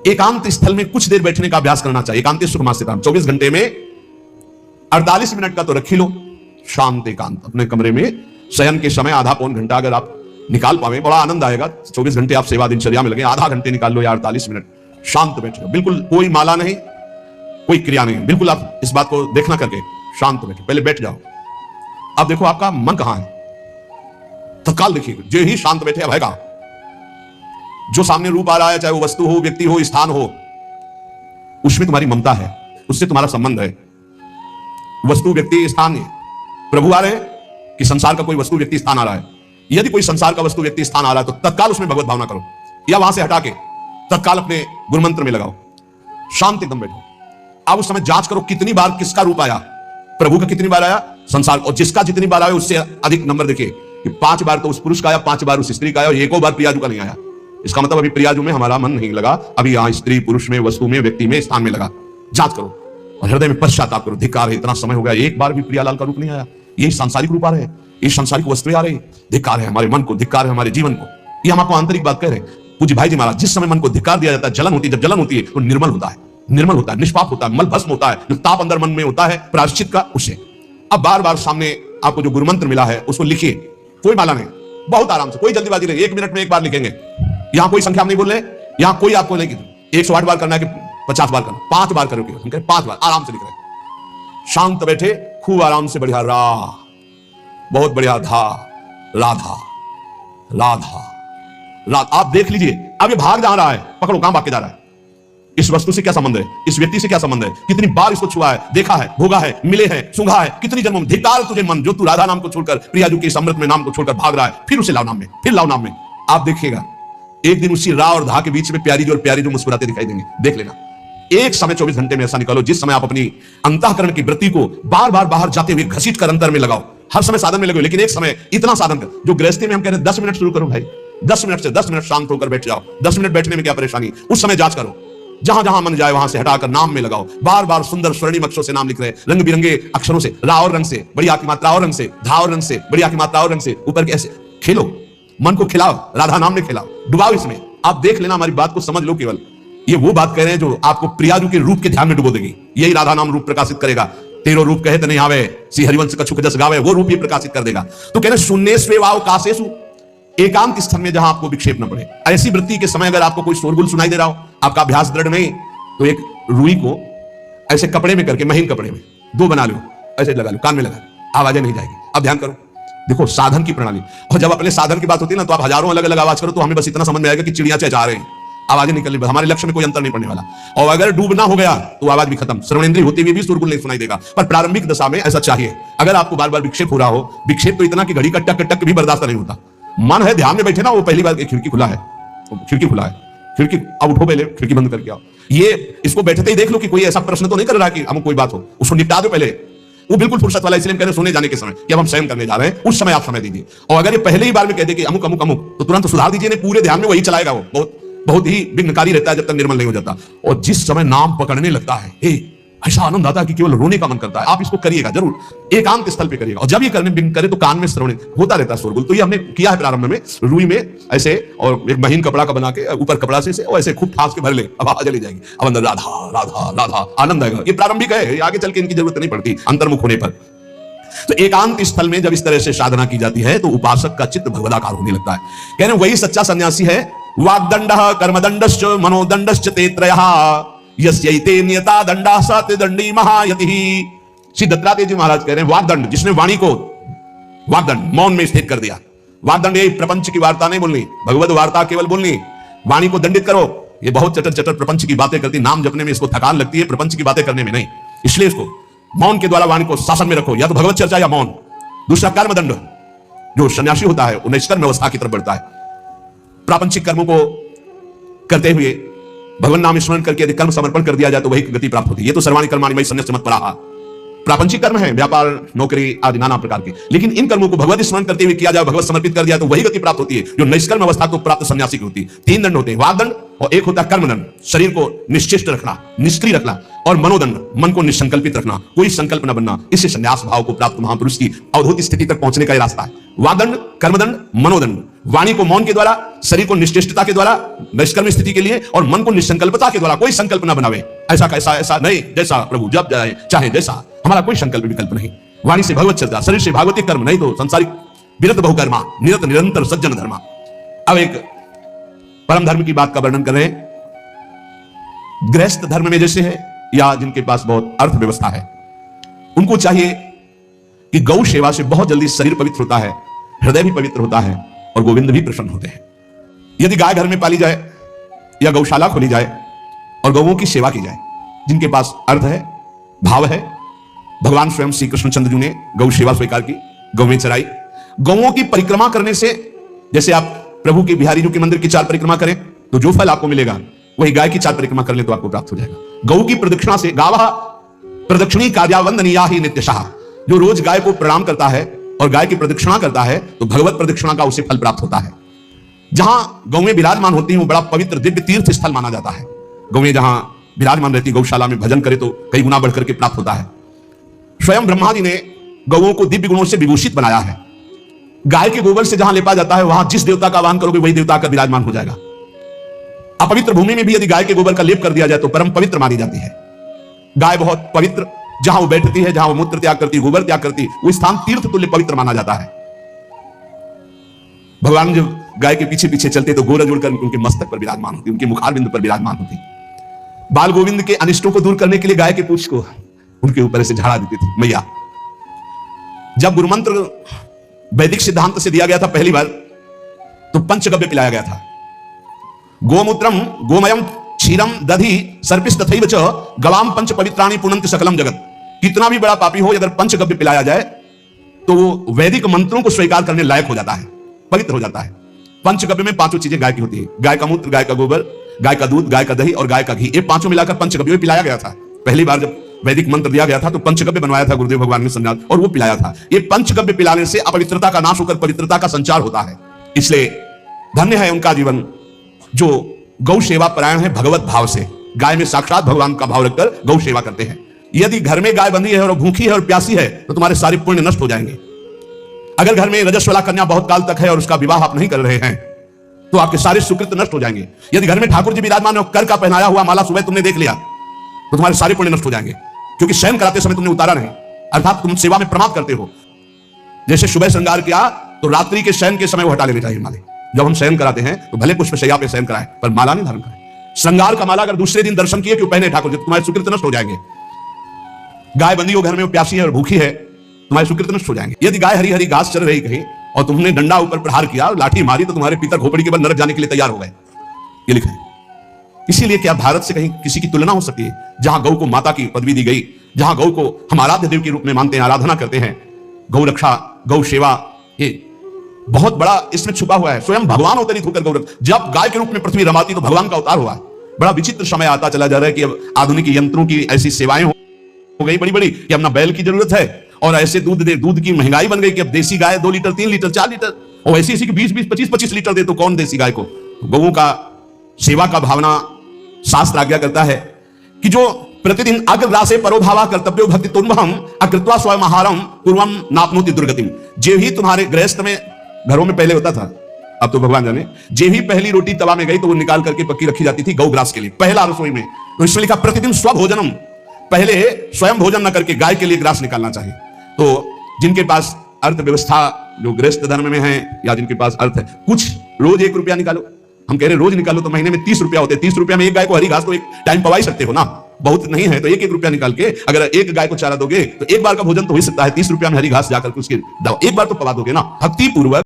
एकांत स्थल में कुछ देर बैठने का अभ्यास करना चाहिए। एकांत सुख मास्यताम 24 घंटे में 48 मिनट का तो रख ही लो शांत एकांत। अपने कमरे में शयन के समय आधा पौन घंटा अगर आप निकाल पावे बड़ा आनंद आएगा। 24 घंटे आप सेवा दिनचर्या में लगे, आधा घंटे निकाल लो या 48 मिनट शांत बैठे, बिल्कुल कोई माला नहीं, कोई क्रिया नहीं, बिल्कुल आप इस बात को देखना करके शांत बैठे। पहले बैठ जाओ, अब देखो आपका मन कहां है, तत्काल देखिए। जो ही शांत बैठे अभय का जो सामने रूप आ रहा है, चाहे वो वस्तु हो, व्यक्ति हो, स्थान हो, उसमें तुम्हारी ममता है, उससे तुम्हारा संबंध है। वस्तु, व्यक्ति, स्थान है, प्रभु आ रहे हैं कि संसार का कोई वस्तु, व्यक्ति, स्थान आ रहा है। यदि कोई संसार का वस्तु, व्यक्ति, स्थान आ रहा है तो तत्काल उसमें भगवत भावना करो, या वहां से हटा के तत्काल अपने गुरु मंत्र में लगाओ, शांत एकदम बैठो। अब उस समय जांच करो कितनी बार किसका रूप आया, प्रभु का कितनी बार आया, संसार, और जिसका जितनी बार आया उससे अधिक नंबर देखिए कि 5 बार तो उस पुरुष का आया, 5 बार उस स्त्री का आया, और एको बार प्रियाजू का नहीं आया। इसका मतलब अभी प्रियाजू में हमारा मन नहीं लगा, अभी यहां स्त्री, पुरुष में, वस्तु में, व्यक्ति में, स्थान में लगा। जांच करो और हृदय में पश्चाताप करो, धिक्कार है, इतना समय हो गया एक बार भी प्रियालाल का रूप नहीं आया, यही सांसारिक रूप आ रहे हैं, ये सांसारिक वस्तुएं आ रही, धिक्कार है हमारे मन को, धिक्कार है हमारे जीवन को। ये हम आपको आंतरिक बात कह रहे हैं। पूज्य भाई जी महाराज, जिस समय मन को धिक्कार दिया जाता है, जलन होती है, जब जलन होती है तो निर्मल होता है, निर्मल होता है, निष्पाप होता है, मल भस्म होता है, जो ताप अंदर मन में होता है प्रायश्चित का, उससे। अब बार बार सामने आपको जो गुरु मंत्र मिला है उसको लिखिए, कोई माला नहीं, बहुत आराम से, कोई जल्दीबाजी नहीं, 1 मिनट में एक बार लिखेंगे। यहां कोई संख्या नहीं बोल रहे, यहां कोई आपको नहीं 108 बार करना है कि 50 बार करना, 5 बार करोगे, हम कह 5 बार आराम से लिख रहे, शांत बैठे, खूब आराम से, बढ़िया रा, बहुत बढ़िया धा, राधा, राधा, राधा। आप देख लीजिए अब ये भाग जा रहा है, पकड़ो कहां भाग के जा रहा है, इस वस्तु से क्या संबंध है, इस व्यक्ति से क्या संबंध है, कितनी बार इसको छुआ है, देखा है, भोगा है, मिले हैं, सूंघा है, कितनी जन्मों, धिक्कार तुझे मन, जो तू राधा नाम को छोड़कर, प्रियाजू के अमृत में नाम को छोड़कर भाग रहा है, फिर उसे लाओ नाम में, फिर लाओ नाम में। आप देखिएगा एक दिन उसी रा और धा के बीच में प्यारी जो मुस्कुराते दिखाई देंगे, देख लेना। एक समय 24 घंटे में ऐसा निकालो जिस समय आप अपनी अंतःकरण की वृत्ति को बार बार बाहर जाते हुए घसीट कर अंतर में लगाओ। हर समय साधन में लगो, लेकिन एक समय इतना साधन कर, जो गृहस्थी में हम कह रहे हैं 10 मिनट शुरू करो भाई, 10 मिनट से 10 मिनट शांत होकर बैठ जाओ। 10 मिनट बैठने में क्या परेशानी, उस समय जांच करो, जहां जहां मन जाए वहां से हटाकर नाम में लगाओ। बार बार सुंदर स्वर्णिम अक्षरों से नाम लिख रहे, रंग बिरंगे अक्षरों से, रा और रंग से, बढ़िया की मात्रा और रंग से, धा और रंग से, बढ़िया की मात्रा और रंग से, ऊपर के ऐसे खेलो, मन को खिलाओ, राधा नाम में खिलाओ, डुबाओ इसमें। आप देख लेना, हमारी बात को समझ लो। केवल ये वो बात कह रहे हैं जो आपको प्रियाजू के रूप के ध्यान में डुबो देगी, यही राधा नाम रूप प्रकाशित करेगा। तेरो रूप कहे तो नहीं आवे, श्री हरिवंश कछु जस गावे, वो रूप ही प्रकाशित कर देगा। तो कह रहे शून्य स्वेवाव कासेसु, एकांत स्थल में जहां आपको विक्षेप न पड़े। ऐसी वृत्ति के समय अगर आपको कोई शोरगुल सुनाई दे रहा हो, आपका अभ्यास दृढ़ नहीं, तो एक रुई को ऐसे कपड़े में करके, महीन कपड़े में 2 बना लो, ऐसे लगा लो, कान में लगा लो, आवाजें नहीं जाएगी। अब ध्यान करो, देखो साधन की प्रणाली। और जब अपने साधन की बात होती है ना, तो आप हजारों अलग अलग आवाज करो, तो हमें बस इतना समझ में आएगा कि चिड़िया चहचहा रहे हैं, आवाजें निकलनी, बस हमारे लक्ष्य में कोई अंतर नहीं पड़ने वाला। और अगर डूबना हो गया तो आवाज भी खत्म, श्रवणेंद्रिय होते हुए भी शोरगुल नहीं सुनाई देगा। पर प्रारंभिक दशा में ऐसा चाहिए। अगर आपको बार बार विक्षेप हो रहा हो, विक्षेप तो इतना कि घड़ी का टक टक भी बर्दाश्त नहीं होता, मन है ध्यान में बैठे ना, वो पहली बार खिड़की खुला है, खिड़की खुला है, खिड़की, अब उठो, पहले खिड़की बंद करके आओ। ये इसको बैठते ही देख लो कि कोई ऐसा प्रश्न तो नहीं कर रहा कि हम कोई बात हो, उसको निपटा दो पहले। वो बिल्कुल फुर्सत वाला, इसलिए कह रहे सोने जाने के समय कि अब हम शयन करने जा रहे हैं, उस समय आप समय दीजिए। और अगर ये पहले ही बार में कह दे कि अमुक अमुक अमुक, तो तुरंत सुधार दीजिए, पूरे ध्यान में वही चलाएगा। वो बहुत बहुत ही विघ्नकारी रहता है जब तक निर्मल नहीं हो जाता। और जिस समय नाम पकड़ने लगता है, ऐसा आनंद आता है कि केवल रोने का मन करता है। आप इसको करिएगा जरूर, एकांत स्थल पे करिएगा। और जब ये करने करे तो कान में श्रवण होता रहता है शोरगुल। तो ये हमने किया है प्रारंभ में, रुई में ऐसे, और एक महीन कपड़ा का बना के ऊपर कपड़ा से और ऐसे खूब फांस के भर ले, अब आवाज चली जाएगी, अब अंदर राधा राधा राधा आनंद आएगा। ये प्रारंभिक है, आगे चल के इनकी जरूरत नहीं पड़ती अंतर्मुख होने पर। तो एकांत स्थल में जब इस तरह से साधना की जाती है तो उपासक का चित्त भगवदाकार होने लगता है। कह रहे वही सच्चा सन्यासी है। वाग्दंडः कर्मदंडश्च मनोदंडश्च ते त्रयः यस्यैते नियता दंडः स ते दंडी महायतिः। श्री दत्तात्रेय जी महाराज कह रहे हैं वाग्दंड, जिसने वाणी को, वाग्दंड मौन में स्थित कर दिया। वाग्दंड ये प्रपंच की वार्ता नहीं बोलनी, भगवत वार्ता केवल बोलनी। वाणी को दंडित करो, ये बहुत चटर चटर प्रपंच की बातें करती, नाम जपने में इसको थकान लगती है, प्रपंच की बातें करने में नहीं। इसलिए इसको मौन के द्वारा वाणी को शासन में रखो, या तो भगवत चर्चा या मौन। दूसरा कर्मदंड, जो सन्यासी होता है वो निष्कर्म अवस्था की तरफ बढ़ता है। प्रापंचिक कर्मों को करते हुए भगवान नाम स्मरण करके यदि कर्म समर्पण कर दिया जाए तो वही गति प्राप्त होती है। ये तो सर्वाणि कर्माणि मयि सन्न्यस्य मत्पराः, प्रापंचिक कर्म है, व्यापार, नौकरी आदि नाना प्रकार के। लेकिन इन कर्मों को भगवत स्मरण करते हुए किया जाए, भगवत समर्पित कर दिया तो वही गति प्राप्त होती है जो निष्कर्म अवस्था को प्राप्त सन्यासी की होती है। 3 दंड होते हैं, वाग्दंड, और एक होता है कर्मदंड, शरीर को निश्चेष्ट रखना, निष्क्रिय रखना, और मनोदंड, मन को निसंकल्पित रखना, कोई संकल्प न बनना। इससे संन्यास भाव को प्राप्त महापुरुष की अवधूत स्थिति तक पहुंचने का रास्ता है। वादंड, कर्मदंड, मनोदंड, वाणी को मौन के द्वारा, शरीर को निश्चेष्टता के द्वारा निष्कर्म स्थिति के लिए, और मन को निसंकल्पता के द्वारा, कोई संकल्प न बनावे, ऐसा कैसा ऐसा नहीं, जैसा प्रभु जब जाए चाहे जैसा, हमारा कोई संकल्प विकल्प नहीं। वाणी से भगवत चर्चा, शरीर से भागवती कर्म, नहीं तो संसारिक विरत बहुकर्मा, निरत निरंतर सज्जन धर्मा। अब एक परम धर्म की बात का वर्णन कर रहे हैं। गृहस्थ धर्म में जैसे है, या जिनके पास बहुत अर्थव्यवस्था है, उनको चाहिए कि गौ सेवा से बहुत जल्दी शरीर पवित्र होता है, हृदय भी पवित्र होता है, और गोविंद भी प्रसन्न होते हैं। यदि गाय घर में पाली जाए या गौशाला खोली जाए और गौओं की सेवा की जाए, जिनके पास अर्थ है, भाव है, भगवान स्वयं श्री कृष्णचंद्र जी ने गौ सेवा स्वीकार की, गौवें चराई। गौओं की परिक्रमा करने से, जैसे आप प्रभु के बिहारी जी के मंदिर की 4 परिक्रमा करें तो जो फल आपको मिलेगा, वही गाय की 4 परिक्रमा कर ले तो आपको प्राप्त हो जाएगा। गौ की प्रदक्षिणा से, गावः प्रदक्षिणी कार्यावंदनीया ही नित्यशः, जो रोज गाय को प्रणाम करता है और गाय की प्रदक्षिणा करता है तो भगवत प्रदक्षिणा का उसे फल प्राप्त होता है। जहां गौएं विराजमान होती हैं वो बड़ा पवित्र दिव्य तीर्थ स्थल माना जाता है। गौएं जहां विराजमान रहती, गौशाला में भजन करे तो कई गुना बढ़कर के प्राप्त होता है। स्वयं ब्रह्मा जी ने गौओं को दिव्य गुणों से विभूषित बनाया है। गाय के गोबर से जहां लेपा जाता है, वहां जिस देवता का आह्वान करोगे वही देवता का विराजमान हो जाएगा। अपवित्र भूमि में भी यदि गाय के गोबर का लेप कर दिया जाए तो परम पवित्र मानी जाती है। गाय बहुत पवित्र, जहां वो बैठती है, जहां वो मूत्र त्याग करती है, गोबर त्याग करती है, वो स्थान तीर्थ तुल्य पवित्र माना जाता है। भगवान जब गाय के पीछे पीछे चलते तो गोरा जोड़कर उनके मस्तक पर विराजमान होती, उनके मुखार बिंदु पर विराजमान होती। बाल गोविंद के अनिष्टों को दूर करने के लिए गाय के पूंछ को उनके ऊपर से झाड़ा देती थी मैया। जब गुरुमंत्र वैदिक सिद्धांत से दिया गया था पहली बार, तो पंचगव्य पिलाया गया था। गोमूत्रम गोमयम क्षीरम दधि सर्पिस तथैव च गवाम पंच पवित्राणि पुनन्ति सकलम जगत। कितना भी बड़ा पापी हो, अगर पंचगव्य पिलाया जाए तो वो वैदिक मंत्रों को स्वीकार करने लायक हो जाता है, पवित्र हो जाता है। पंचगव्य में 5 चीजें गाय की होती है। गाय का मूत्र, गाय का गोबर, गाय का दूध, गाय का दही और गाय का घी, ये 5 मिलाकर पंचगव्य में पिलाया गया था। पहली बार जब वैदिक मंत्र दिया गया था तो पंचगव्य बनवाया था गुरुदेव भगवान ने संन्यास, और वो पिलाया था। ये पंचगव्य पिलाने से अपवित्रता का नाश होकर पवित्रता का संचार होता है। इसलिए धन्य है उनका जीवन जो गौ सेवा परायण है, भगवत भाव से गाय में साक्षात भगवान का भाव रखकर गौ सेवा करते हैं। यदि घर में गाय बंधी है और भूखी है और प्यासी है तो तुम्हारे सारे पुण्य नष्ट हो जाएंगे। अगर घर में रजस्वला कन्या बहुत काल तक है और उसका विवाह आप नहीं कर रहे हैं तो आपके सारे सुकृत नष्ट हो जाएंगे। यदि घर में ठाकुर जी विराजमान है, कर का पहनाया हुआ माला सुबह तुमने देख लिया तो तुम्हारे सारे पुण्य नष्ट हो जाएंगे, क्योंकि शयन कराते समय तुमने उतारा नहीं, अर्थात तुम सेवा में प्रमाद करते हो। जैसे सुबह श्रृंगार किया तो रात्रि के शयन के समय वो हटा लेने चाहिए माले। जब हम शयन कराते हैं तो भले पुष्प शैया पे शयन कराएं, पर माला नहीं धारण करें। श्रृंगार का माला अगर दूसरे दिन दर्शन किए क्यों पहने ठाकुर जी, तुम्हारे सुकृत नष्ट हो जाएंगे। गाय बंदी हो घर में, प्यासी है और भूखी है, तुम्हारे सुकृत नष्ट हो जाएंगे। यदि गाय हरी हरी घास चल रही कहीं और तुमने डंडा ऊपर प्रहार किया और लाठी मारी तो तुम्हारे पितर खोपड़ी के बाद नरक जाने के लिए तैयार हो गए, ये लिखा है। इसीलिए क्या भारत से कहीं किसी की तुलना हो सकती है, जहां गौ को माता की पदवी दी गई, जहां गौ को हम आराध्य देव के रूप में मानते हैं, आराधना करते हैं। गौ रक्षा, गौ सेवा, ये बहुत बड़ा इसमें छुपा हुआ है। स्वयं भगवान अवतरित होकर गौ रक्षा, जब गाय के रूप में पृथ्वी रमाती तो भगवान का अवतार हुआ है। बड़ा विचित्र समय आता चला जा रहा है कि अब आधुनिक यंत्रों की ऐसी सेवाएं हो गई बड़ी बड़ी कि अब ना बैल की जरूरत है, और ऐसे दूध की महंगाई बन गई कि अब देसी गाय 2 लीटर 3 लीटर 4 लीटर, और ऐसी ऐसी कि 20 25 लीटर दे तो कौन देसी गाय को। गौओं का सेवा का भावना शास्त्र आज्ञा करता है कि जो प्रतिदिन अग्रग्रासे परोभावा कर्तव्यो भक्ति तुन्वहम अकृत्वा स्वयं आहारम पूर्वम नापनोति दुर्गतिम। जे ही तुम्हारे गृहस्थ में घरों में पहले होता था, अब तो भगवान जाने, जे ही पहली रोटी तवा में गई तो वो निकाल करके पक्की रखी जाती थी गौग्रास के लिए, पहला रसोई में। तो इसमें लिखा प्रतिदिन स्वभोजनम, पहले स्वयं भोजन न करके गाय के लिए ग्रास निकालना चाहिए। तो जिनके पास अर्थव्यवस्था, जो गृहस्थ धर्म में है या जिनके पास अर्थ है, कुछ रोज 1 रुपया निकालो। हम कह रहे रोज निकालो तो महीने में 30 रुपया होते हैं। 30 रुपया में एक गाय को हरी घास तो एक टाइम पवा ही सकते हो ना, बहुत नहीं है तो 1-1 रुपया निकाल के अगर एक गाय को चारा दोगे तो एक बार का भोजन तो हो ही सकता है। 30 रुपया में हरी घास जाकर के उसकी एक बार तो पवा दोगे ना, भक्ति पूर्वक।